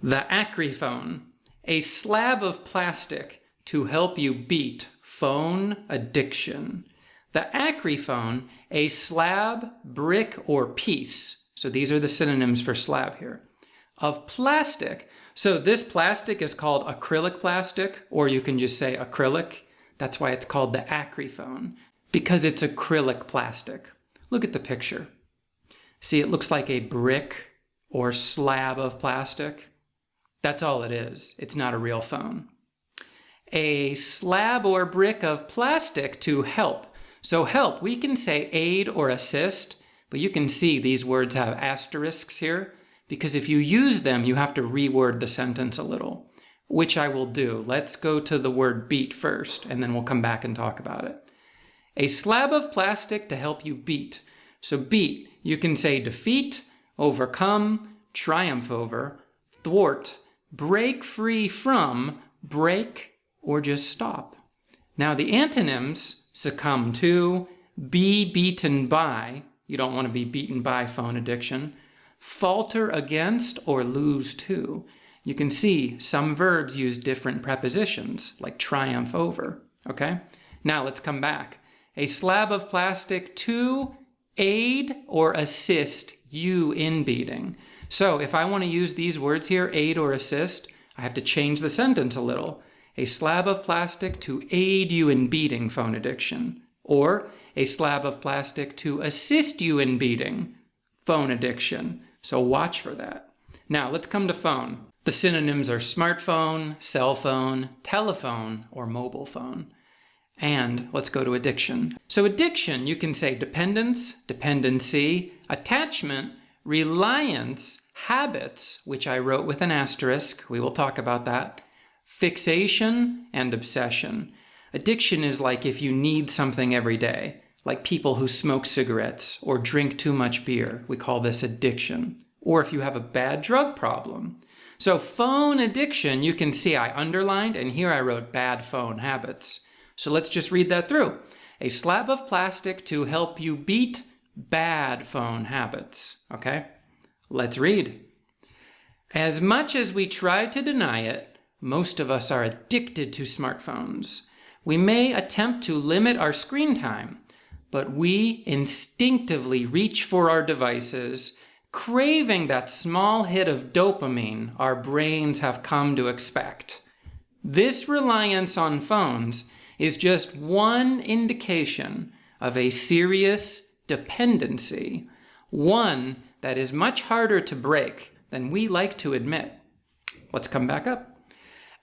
The AcryPhone, a slab of plastic to help you beat phone addiction. The AcryPhone, a slab, brick, or piece. So these are the synonyms for slab here. Of plastic. So this plastic is called acrylic plastic, or you can just say acrylic. That's why it's called the AcryPhone, because it's acrylic plastic. Look at the picture. See, it looks like a brick or slab of plastic. That's all it is. It's not a real phone. A slab or brick of plastic to help. So help, we can say aid or assist, but you can see these words have asterisks here, because if you use them, you have to reword the sentence a little, which I will do. Let's go to the word beat first, and then we'll come back and talk about it. A slab of plastic to help you beat. So beat, you can say defeat, overcome, triumph over, thwart, break free from, break, or just stop. Now the antonyms, succumb to, be beaten by, you don't want to be beaten by phone addiction, falter against, or lose to. You can see some verbs use different prepositions, like triumph over, okay? Now let's come back. A slab of plastic to aid or assist you in beating. So if I want to use these words here, aid or assist, I have to change the sentence a little. A slab of plastic to aid you in beating phone addiction. Or a slab of plastic to assist you in beating phone addiction. So watch for that. Now let's come to phone. The synonyms are smartphone, cell phone, telephone, or mobile phone. And let's go to addiction. So addiction, you can say dependence, dependency, attachment, reliance, habits, which I wrote with an asterisk, we will talk about that, fixation, and obsession. Addiction is like if you need something every day, like people who smoke cigarettes or drink too much beer. We call this addiction. Or if you have a bad drug problem. So phone addiction, you can see I underlined, and here I wrote bad phone habits. So let's just read that through. A slab of plastic to help you beat bad phone habits. Okay? Let's read. As much as we try to deny it, most of us are addicted to smartphones. We may attempt to limit our screen time, but we instinctively reach for our devices, craving that small hit of dopamine our brains have come to expect. This reliance on phones is just one indication of a serious dependency, one that is much harder to break than we like to admit. Let's come back up.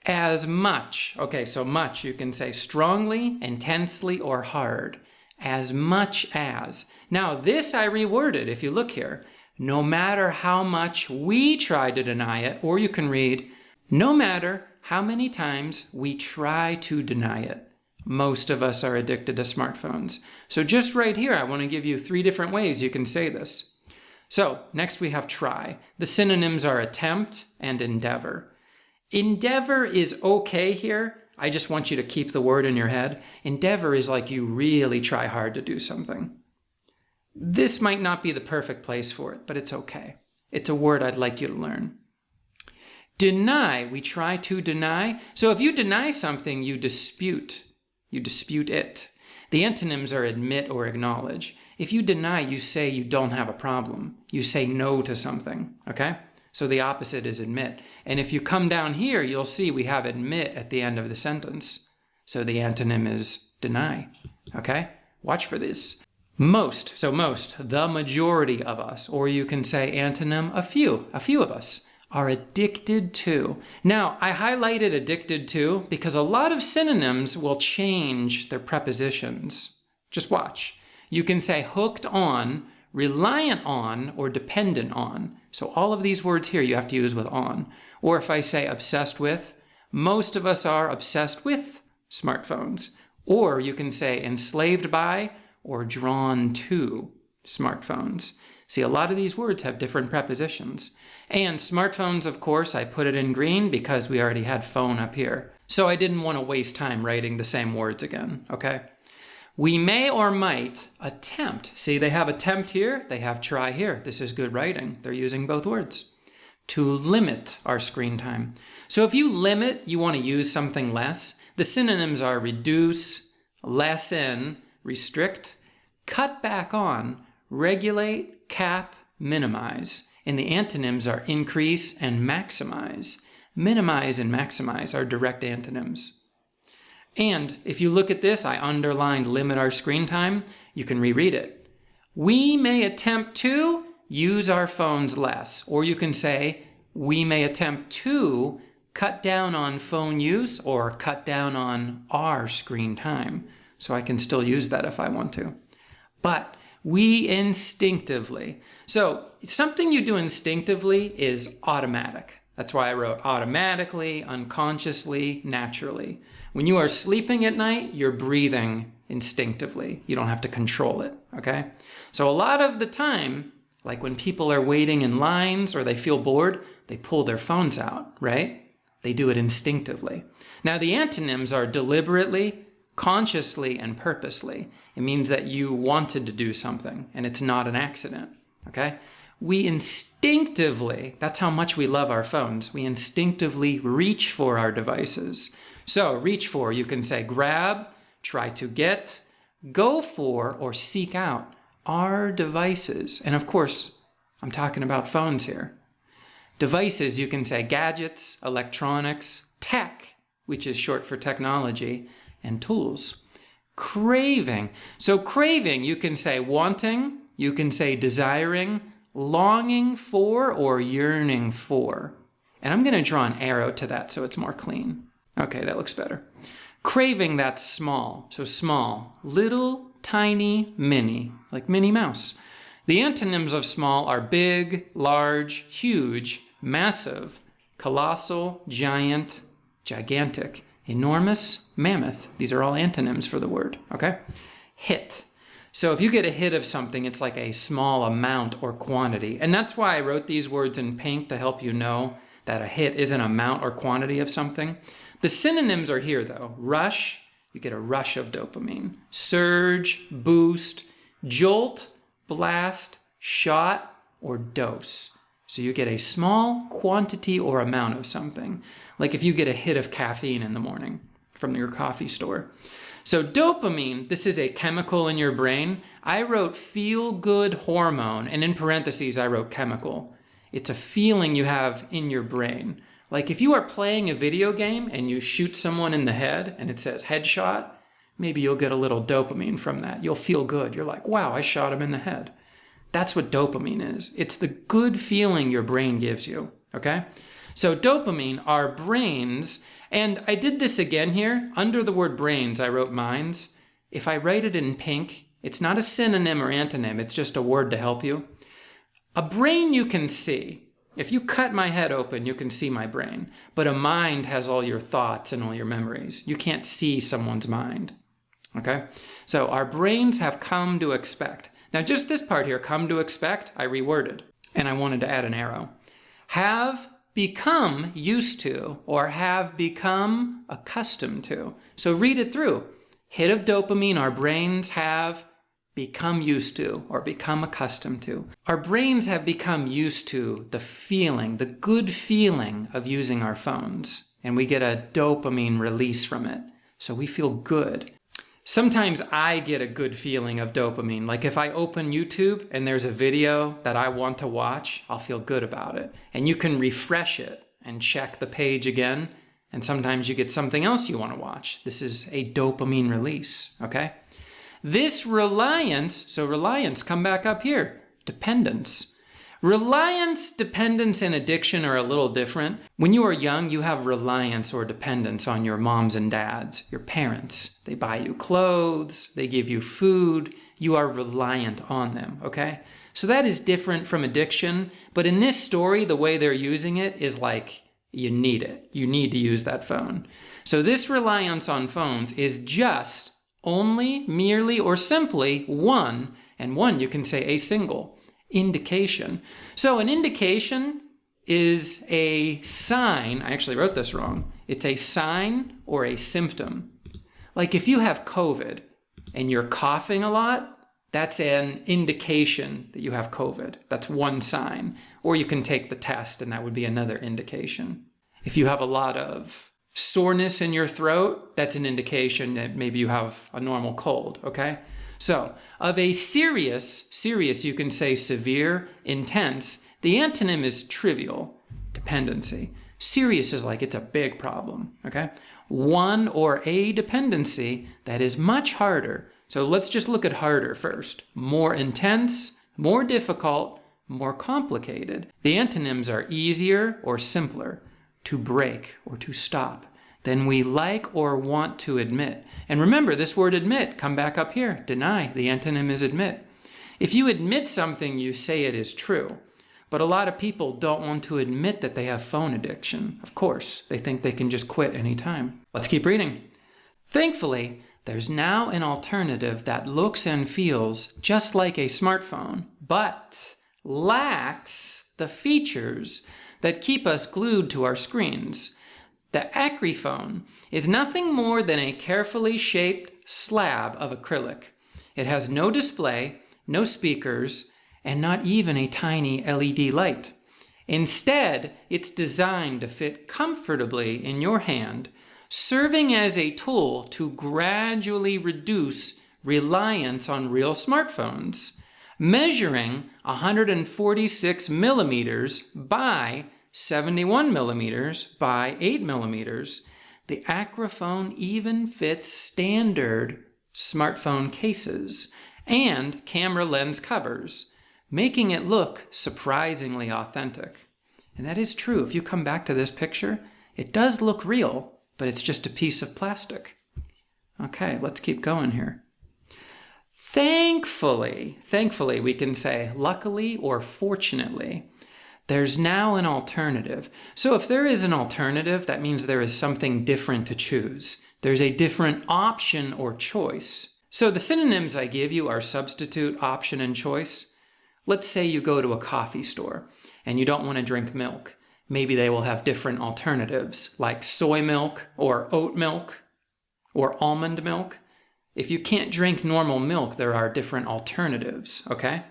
As much, okay, so much, you can say strongly, intensely, or hard. As much as. Now this I reworded, if you look here. No matter how much we try to deny it, or you can read, no matter how many times we try to deny it. Most of us are addicted to smartphones. So just right here, I want to give you 3 different ways you can say this. So next we have try. The synonyms are attempt and endeavor. Endeavor is okay here. I just want you to keep the word in your head. Endeavor is like you really try hard to do something. This might not be the perfect place for it, but it's okay. It's a word I'd like you to learn. Deny, we try to deny. So if you deny something, you dispute. You dispute it. The antonyms are admit or acknowledge. If you deny, you say you don't have a problem. You say no to something, okay? So the opposite is admit. And if you come down here, you'll see we have admit at the end of the sentence. So the antonym is deny, okay? Watch for this. Most, so most, the majority of us, or you can say antonym, a few of us are addicted to. Now, I highlighted addicted to because a lot of synonyms will change their prepositions. Just watch. You can say hooked on, reliant on, or dependent on. So all of these words here you have to use with on. Or if I say obsessed with, most of us are obsessed with smartphones. Or you can say enslaved by or drawn to smartphones. See, a lot of these words have different prepositions. And smartphones, of course, I put it in green because we already had phone up here. So I didn't want to waste time writing the same words again, okay? We may or might attempt. See, they have attempt here, they have try here. This is good writing. They're using both words. to limit our screen time. So if you limit, you want to use something less. The synonyms are reduce, lessen, restrict, cut back on, regulate, cap, minimize. And the antonyms are increase and maximize. Minimize and maximize are direct antonyms. And if you look at this, I underlined limit our screen time. You can reread it. We may attempt to use our phones less. Or you can say, we may attempt to cut down on phone use or cut down on our screen time. So I can still use that if I want to. But we instinctively. So something you do instinctively is automatic. That's why I wrote automatically, unconsciously, naturally. When you are sleeping at night, you're breathing instinctively. You don't have to control it, okay? So a lot of the time, like when people are waiting in lines or they feel bored, they pull their phones out, right? They do it instinctively. Now the antonyms are deliberately, consciously, and purposely. It means that you wanted to do something and it's not an accident, okay? We instinctively, that's how much we love our phones, we instinctively reach for our devices. So reach for, you can say grab, try to get, go for, or seek out our devices. And of course, I'm talking about phones here. Devices, you can say gadgets, electronics, tech, which is short for technology, and tools. Craving. So craving, you can say wanting, you can say desiring, longing for, or yearning for. And I'm going to draw an arrow to that so it's more clean. Okay, that looks better. Craving, that's small. So small, little, tiny, mini, like Minnie Mouse. The antonyms of small are big, large, huge, massive, colossal, giant, gigantic, enormous, mammoth. These are all antonyms for the word, okay? Hit. So if you get a hit of something, it's like a small amount or quantity. And that's why I wrote these words in pink to help you know that a hit is an amount or quantity of something. The synonyms are here though. Rush, you get a rush of dopamine. Surge, boost, jolt, blast, shot, or dose. So you get a small quantity or amount of something. Like if you get a hit of caffeine in the morning from your coffee store. So dopamine, this is a chemical in your brain. I wrote feel-good hormone, and in parentheses I wrote chemical. It's a feeling you have in your brain. Like if you are playing a video game and you shoot someone in the head and it says headshot, maybe you'll get a little dopamine from that. You'll feel good. You're like, wow, I shot him in the head. That's what dopamine is. It's the good feeling your brain gives you, okay? So dopamine, our brains, and I did this again here. Under the word brains, I wrote minds. If I write it in pink, it's not a synonym or antonym. It's just a word to help you. A brain you can see. If you cut my head open, you can see my brain. But a mind has all your thoughts and all your memories. You can't see someone's mind, okay? So our brains have come to expect. Now just this part here, come to expect, I reworded. And I wanted to add an arrow. Have become used to, or have become accustomed to. So read it through. Hit of dopamine, our brains have become used to, or become accustomed to. Our brains have become used to the feeling, the good feeling of using our phones. And we get a dopamine release from it. So we feel good. Sometimes I get a good feeling of dopamine. Like if I open YouTube and there's a video that I want to watch, I'll feel good about it. And you can refresh it and check the page again. And sometimes you get something else you want to watch. This is a dopamine release, okay? This reliance, so reliance, come back up here, dependence. Reliance, dependence, and addiction are a little different. When you are young, you have reliance or dependence on your moms and dads, your parents. They buy you clothes, they give you food, you are reliant on them, okay? So that is different from addiction, but in this story, the way they're using it is like, you need it. You need to use that phone. So this reliance on phones is just only, merely, or simply one, and one you can say a single, indication. So an indication is a sign, I actually wrote this wrong, it's a sign or a symptom. Like if you have COVID and you're coughing a lot, that's an indication that you have COVID. That's one sign. Or you can take the test and that would be another indication. If you have a lot of soreness in your throat, that's an indication that maybe you have a normal cold, okay? So, of a serious, you can say severe, intense. The antonym is trivial, dependency. Serious is like it's a big problem, okay? One or a dependency, that is much harder. So let's just look at harder first. More intense, more difficult, more complicated. The antonyms are easier or simpler, to break or to stop, than we like or want to admit. And remember, this word admit, come back up here. Deny, the antonym is admit. If you admit something, you say it is true. But a lot of people don't want to admit that they have phone addiction. Of course, they think they can just quit anytime. Let's keep reading. Thankfully, there's now an alternative that looks and feels just like a smartphone, but lacks the features that keep us glued to our screens. The AcryPhone is nothing more than a carefully shaped slab of acrylic. It has no display, no speakers, and not even a tiny LED light. Instead, it's designed to fit comfortably in your hand, serving as a tool to gradually reduce reliance on real smartphones. Measuring 146 millimeters by 71 millimeters by 8 millimeters, the AcryPhone even fits standard smartphone cases and camera lens covers, making it look surprisingly authentic. And that is true. If you come back to this picture, it does look real, but it's just a piece of plastic. Okay, let's keep going here. Thankfully, we can say luckily or fortunately, there's now an alternative. So if there is an alternative, that means there is something different to choose. There's a different option or choice. So the synonyms I give you are substitute, option, and choice. Let's say you go to a coffee store and you don't want to drink milk. Maybe they will have different alternatives like soy milk or oat milk or almond milk. If you can't drink normal milk, there are different alternatives, okay?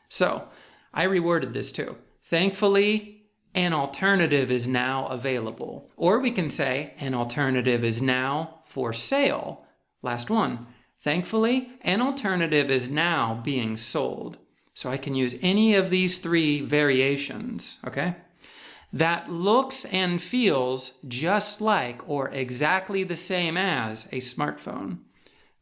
So I reworded this too. Thankfully, an alternative is now available. Or we can say an alternative is now for sale. Last one. Thankfully, an alternative is now being sold. So I can use any of these three variations, okay? That looks and feels just like or exactly the same as a smartphone.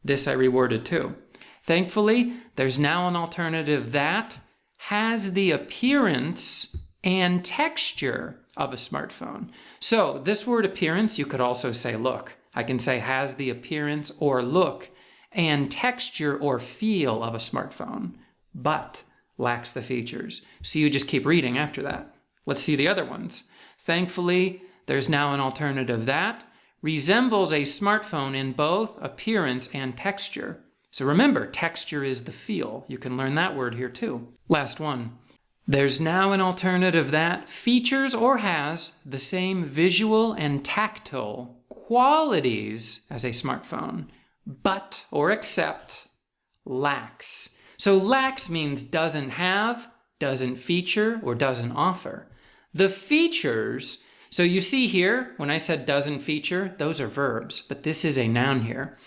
This I reworded too. Thankfully, there's now an alternative that has the appearance and texture of a smartphone. So this word appearance, you could also say look. I can say has the appearance or look and texture or feel of a smartphone, but lacks the features. So you just keep reading after that. Let's see the other ones. Thankfully, there's now an alternative that resembles a smartphone in both appearance and texture. So remember, texture is the feel. You can learn that word here too. Last one. There's now an alternative that features or has the same visual and tactile qualities as a smartphone, but or except lacks. So lacks means doesn't have, doesn't feature, or doesn't offer. The features, so you see here, when I said doesn't feature, those are verbs, but this is a noun here.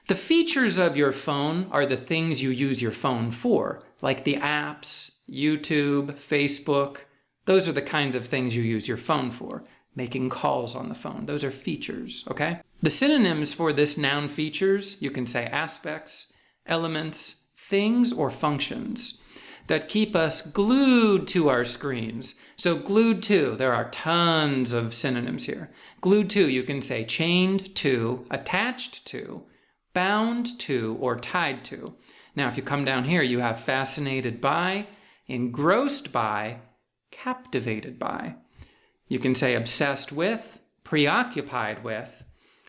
The features of your phone are the things you use your phone for, like the apps, YouTube, Facebook. Those are the kinds of things you use your phone for, making calls on the phone. Those are features, okay? The synonyms for this noun features, you can say aspects, elements, things, or functions that keep us glued to our screens. So glued to, there are tons of synonyms here. Glued to, you can say chained to, attached to, bound to, or tied to. Now, if you come down here, you have fascinated by, engrossed by, captivated by. You can say obsessed with, preoccupied with,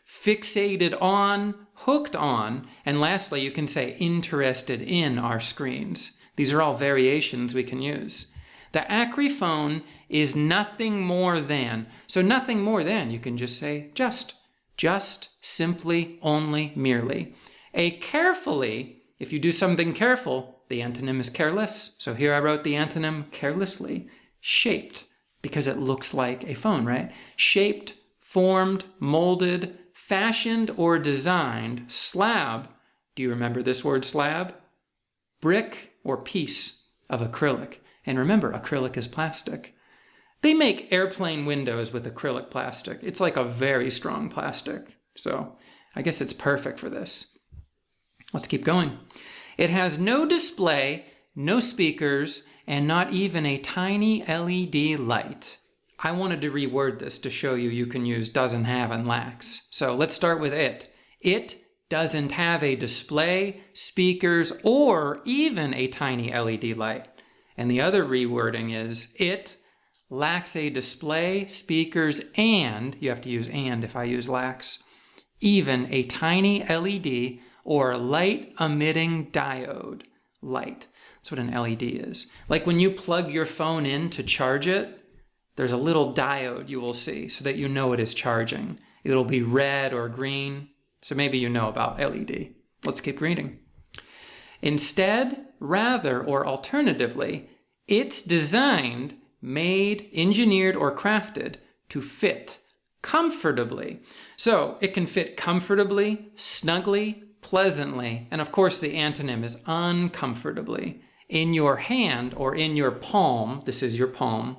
fixated on, hooked on, and lastly, you can say interested in our screens. These are all variations we can use. The AcryPhone is nothing more than, so nothing more than, you can just say just, simply, only, merely. A carefully If you do something careful, the antonym is careless. So here I wrote the antonym carelessly. Shaped, because it looks like a phone, right? Shaped, formed, molded, fashioned, or designed. Slab, do you remember this word slab? Brick or piece of acrylic. And remember, acrylic is plastic. They make airplane windows with acrylic plastic. It's like a very strong plastic. So I guess it's perfect for this. Let's keep going. It has no display, no speakers, and not even a tiny LED light. I wanted to reword this to show you can use doesn't have and lacks. So let's start with it. It doesn't have a display, speakers, or even a tiny LED light. And the other rewording is it lacks a display, speakers, and, you have to use and if I use lacks, even a tiny LED or light-emitting diode. Light. That's what an LED is. Like when you plug your phone in to charge it, there's a little diode you will see so that you know it is charging. It'll be red or green, so maybe you know about LED. Let's keep reading. Instead, rather, or alternatively, it's designed, made, engineered, or crafted to fit comfortably. So it can fit comfortably, snugly, pleasantly, and of course the antonym is uncomfortably, in your hand or in your palm, this is your palm,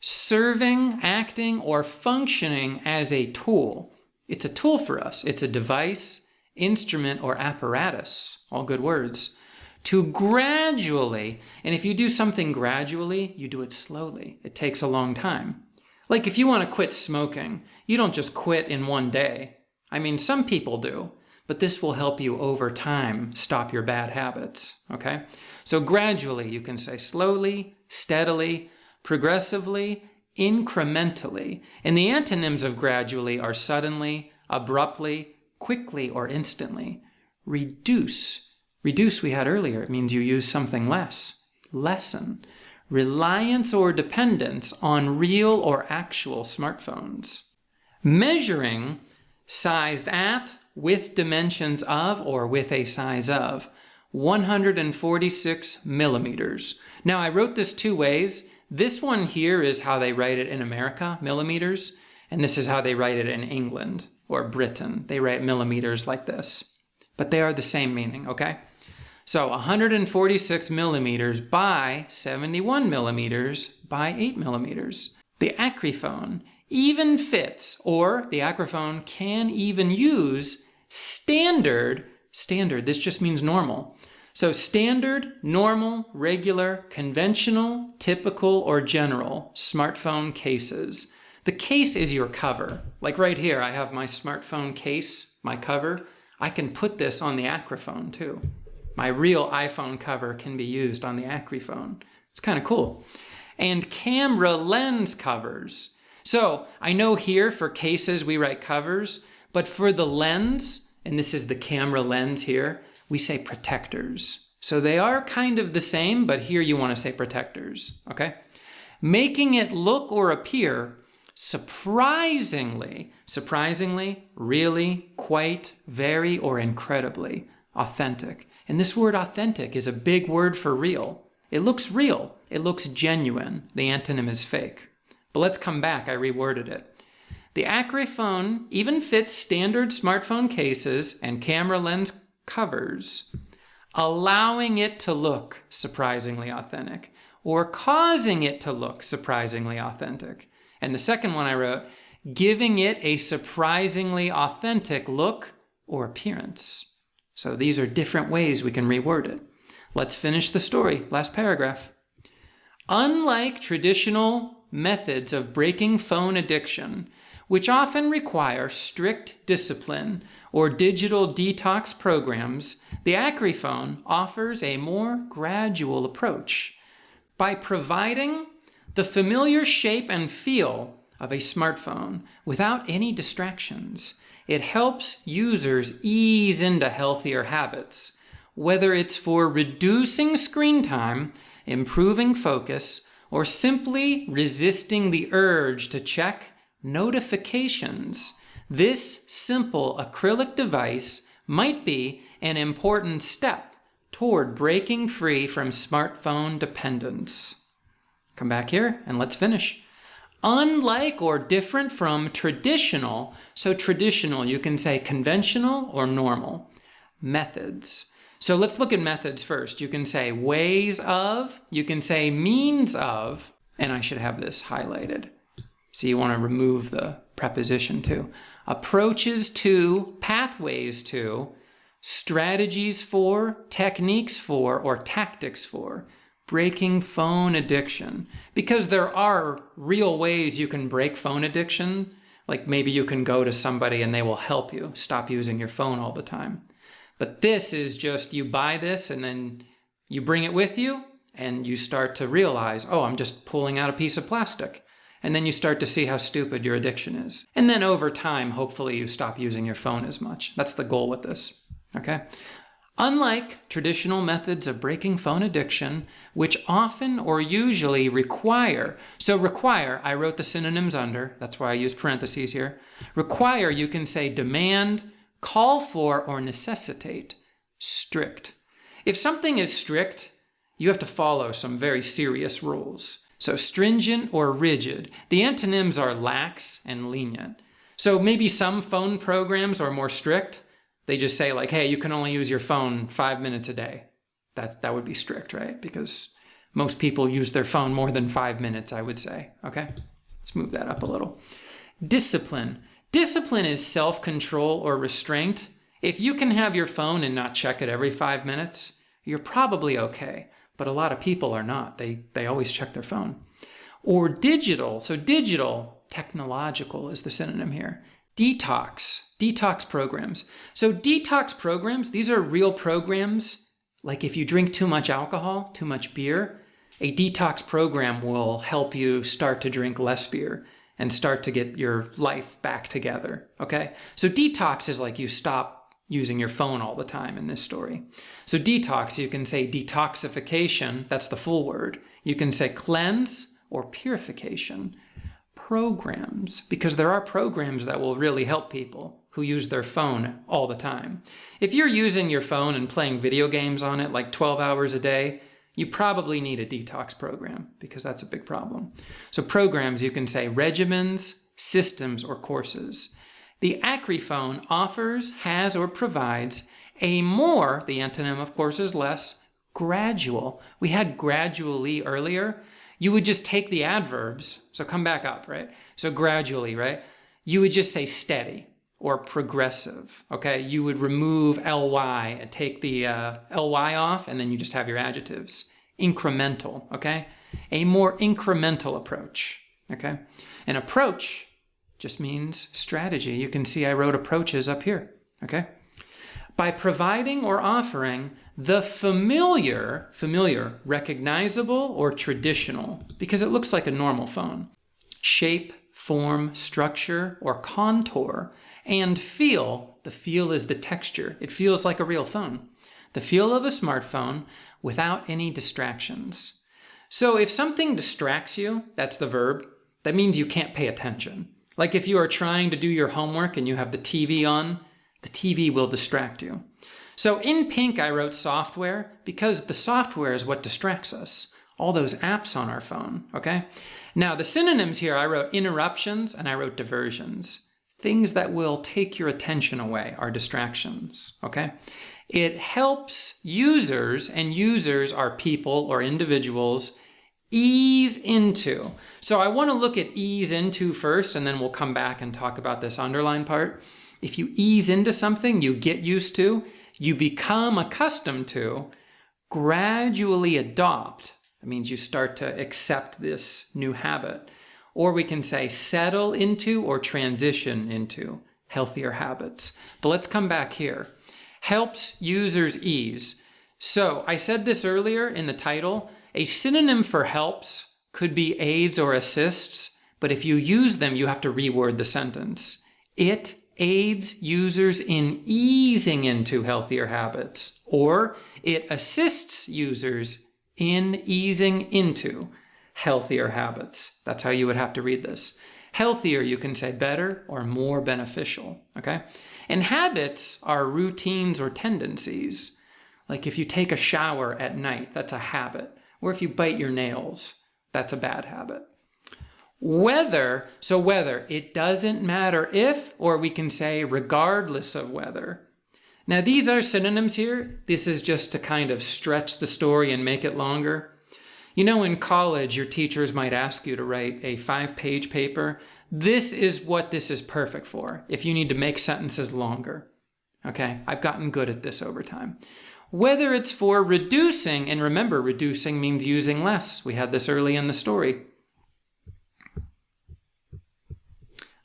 serving, acting, or functioning as a tool. It's a tool for us. It's a device, instrument, or apparatus, all good words, to gradually, and if you do something gradually, you do it slowly. It takes a long time. Like if you want to quit smoking, you don't just quit in one day. I mean, some people do, but this will help you over time stop your bad habits, okay? So gradually, you can say slowly, steadily, progressively, incrementally. And the antonyms of gradually are suddenly, abruptly, quickly, or instantly. Reduce. Reduce we had earlier. It means you use something less. Lessen. Reliance or dependence on real or actual smartphones. Measuring, sized at, with dimensions of, or with a size of, 146 millimeters. Now I wrote this two ways. This one here is how they write it in America, millimeters, and this is how they write it in England or Britain. They write millimeters like this, but they are the same meaning, okay? So 146 millimeters by 71 millimeters by 8 millimeters. The AcryPhone even fits, or the AcryPhone can even use standard, this just means normal. So standard, normal, regular, conventional, typical, or general smartphone cases. The case is your cover. Like right here, I have my smartphone case, my cover. I can put this on the AcryPhone too. My real iPhone cover can be used on the AcryPhone. It's kind of cool. And camera lens covers. So I know here for cases we write covers, but for the lens, and this is the camera lens here, we say protectors. So they are kind of the same, but here you want to say protectors, okay? Making it look or appear surprisingly, really, quite, very, or incredibly authentic. And this word authentic is a big word for real. It looks real. It looks genuine. The antonym is fake. But let's come back. I reworded it. The AcryPhone even fits standard smartphone cases and camera lens covers, allowing it to look surprisingly authentic or causing it to look surprisingly authentic. And the second one I wrote, giving it a surprisingly authentic look or appearance. So these are different ways we can reword it. Let's finish the story. Last paragraph. Unlike traditional methods of breaking phone addiction, which often require strict discipline or digital detox programs, the AcryPhone offers a more gradual approach. By providing the familiar shape and feel of a smartphone without any distractions, it helps users ease into healthier habits, whether it's for reducing screen time, improving focus, or simply resisting the urge to check notifications. This simple acrylic device might be an important step toward breaking free from smartphone dependence. Come back here and let's finish. Unlike or different from traditional, so traditional, you can say conventional or normal, methods. So let's look at methods first. You can say ways of, you can say means of, and I should have this highlighted. So you want to remove the preposition to. Approaches to, pathways to, strategies for, techniques for, or tactics for. Breaking phone addiction. Because there are real ways you can break phone addiction. Like maybe you can go to somebody and they will help you stop using your phone all the time. But this is just you buy this and then you bring it with you and you start to realize, oh, I'm just pulling out a piece of plastic. And then you start to see how stupid your addiction is. And then over time, hopefully you stop using your phone as much. That's the goal with this, okay? Unlike traditional methods of breaking phone addiction, which often or usually require, so require, I wrote the synonyms under, that's why I use parentheses here. Require, you can say demand, call for, or necessitate. Strict. If something is strict, you have to follow some very serious rules. So stringent or rigid. The antonyms are lax and lenient. So maybe some phone programs are more strict. They just say like, hey, you can only use your phone 5 minutes a day. That would be strict, right? Because most people use their phone more than 5 minutes, I would say. Okay, let's move that up a little. Discipline. Discipline is self-control or restraint. If you can have your phone and not check it every 5 minutes, you're probably okay. But a lot of people are not. They always check their phone. Or digital. So digital, technological is the synonym here. Detox. Detox programs. So detox programs, these are real programs. Like if you drink too much alcohol, too much beer, a detox program will help you start to drink less beer and start to get your life back together, okay? So detox is like you stop using your phone all the time in this story. So detox, you can say detoxification, that's the full word. You can say cleanse or purification. Programs, because there are programs that will really help people who use their phone all the time. If you're using your phone and playing video games on it like 12 hours a day, you probably need a detox program because that's a big problem. So programs, you can say regimens, systems, or courses. The AcryPhone offers, has, or provides a more, the antonym of course is less, gradual. We had gradually earlier. You would just take the adverbs, so come back up, right? So gradually, right? You would just say steady or progressive, okay? You would remove ly and take the ly off, and then you just have your adjectives. Incremental, okay? A more incremental approach, okay? An approach just means strategy. You can see I wrote approaches up here, okay? By providing or offering the familiar, recognizable or traditional, because it looks like a normal phone. Shape, form, structure, or contour, and feel. The feel is the texture. It feels like a real phone. The feel of a smartphone without any distractions. So if something distracts you, that's the verb, that means you can't pay attention. Like if you are trying to do your homework and you have the TV on, the TV will distract you. So in pink, I wrote software because the software is what distracts us. All those apps on our phone, okay? Now the synonyms here, I wrote interruptions and I wrote diversions. Things that will take your attention away are distractions, okay? It helps users, and users are people or individuals, ease into. So I want to look at ease into first, and then we'll come back and talk about this underline part. If you ease into something, you get used to, you become accustomed to, gradually adopt. That means you start to accept this new habit. Or we can say settle into or transition into healthier habits. But let's come back here. Helps users ease. So I said this earlier in the title. A synonym for helps could be aids or assists, but if you use them, you have to reword the sentence. It aids users in easing into healthier habits, or it assists users in easing into healthier habits. That's how you would have to read this. Healthier, you can say better or more beneficial, okay? And habits are routines or tendencies. Like if you take a shower at night, that's a habit. Or if you bite your nails, that's a bad habit. Whether, so whether, it doesn't matter if, or we can say regardless of whether. Now these are synonyms here. This is just to kind of stretch the story and make it longer. You know, in college, your teachers might ask you to write a 5-page paper. This is what this is perfect for, if you need to make sentences longer. Okay, I've gotten good at this over time. Whether it's for reducing, and remember, reducing means using less. We had this early in the story.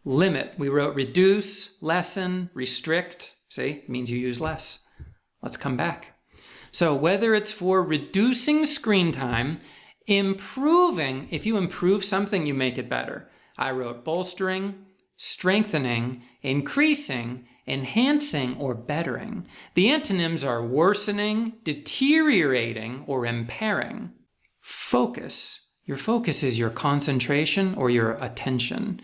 Limit, we wrote reduce, lessen, restrict. See, means you use less. Let's come back. So whether it's for reducing screen time, improving, if you improve something, you make it better. I wrote bolstering, strengthening, increasing, enhancing, or bettering. The antonyms are worsening, deteriorating, or impairing. Focus. Your focus is your concentration or your attention.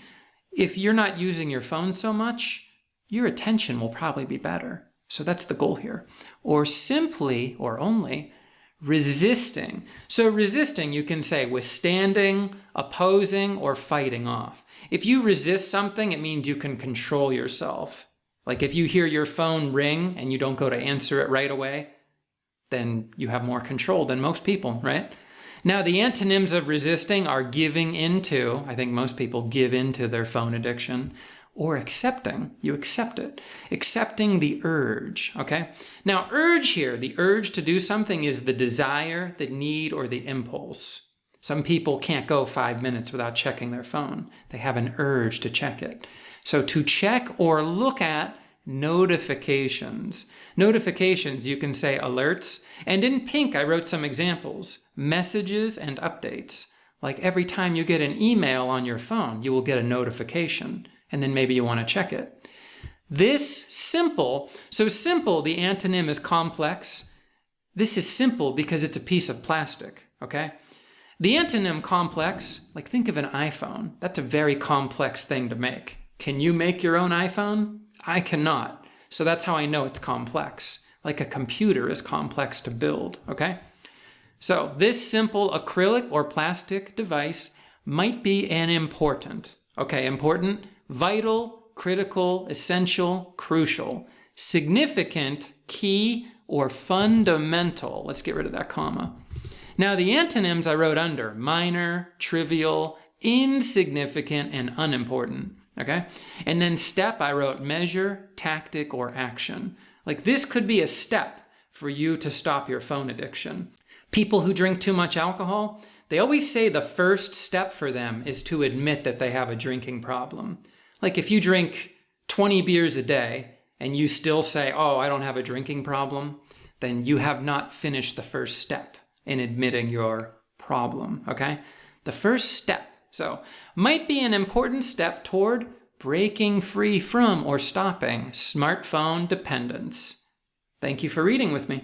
If you're not using your phone so much, your attention will probably be better. So that's the goal here. Or simply, or only, resisting. So resisting, you can say withstanding, opposing, or fighting off. If you resist something, it means you can control yourself. Like if you hear your phone ring and you don't go to answer it right away, then you have more control than most people, right? Now, the antonyms of resisting are giving into. I think most people give into their phone addiction. Or accepting. You accept it. Accepting the urge, okay? Now, urge here, the urge to do something is the desire, the need, or the impulse. Some people can't go 5 minutes without checking their phone. They have an urge to check it. So to check or look at notifications. Notifications, you can say alerts. And in pink, I wrote some examples. Messages and updates. Like every time you get an email on your phone, you will get a notification. And then maybe you want to check it. This simple, so simple, the antonym is complex. This is simple because it's a piece of plastic, okay? The antonym complex, like think of an iPhone. That's a very complex thing to make. Can you make your own iPhone? I cannot. So that's how I know it's complex. Like a computer is complex to build, okay? So this simple acrylic or plastic device might be an important, okay, important, vital, critical, essential, crucial, significant, key, or fundamental. Let's get rid of that comma. Now the antonyms I wrote under, minor, trivial, insignificant, and unimportant, okay? And then step, I wrote measure, tactic, or action. Like this could be a step for you to stop your phone addiction. People who drink too much alcohol, they always say the first step for them is to admit that they have a drinking problem. Like if you drink 20 beers a day and you still say, oh, I don't have a drinking problem, then you have not finished the first step in admitting your problem, okay? The first step, so might be an important step toward breaking free from or stopping smartphone dependence. Thank you for reading with me.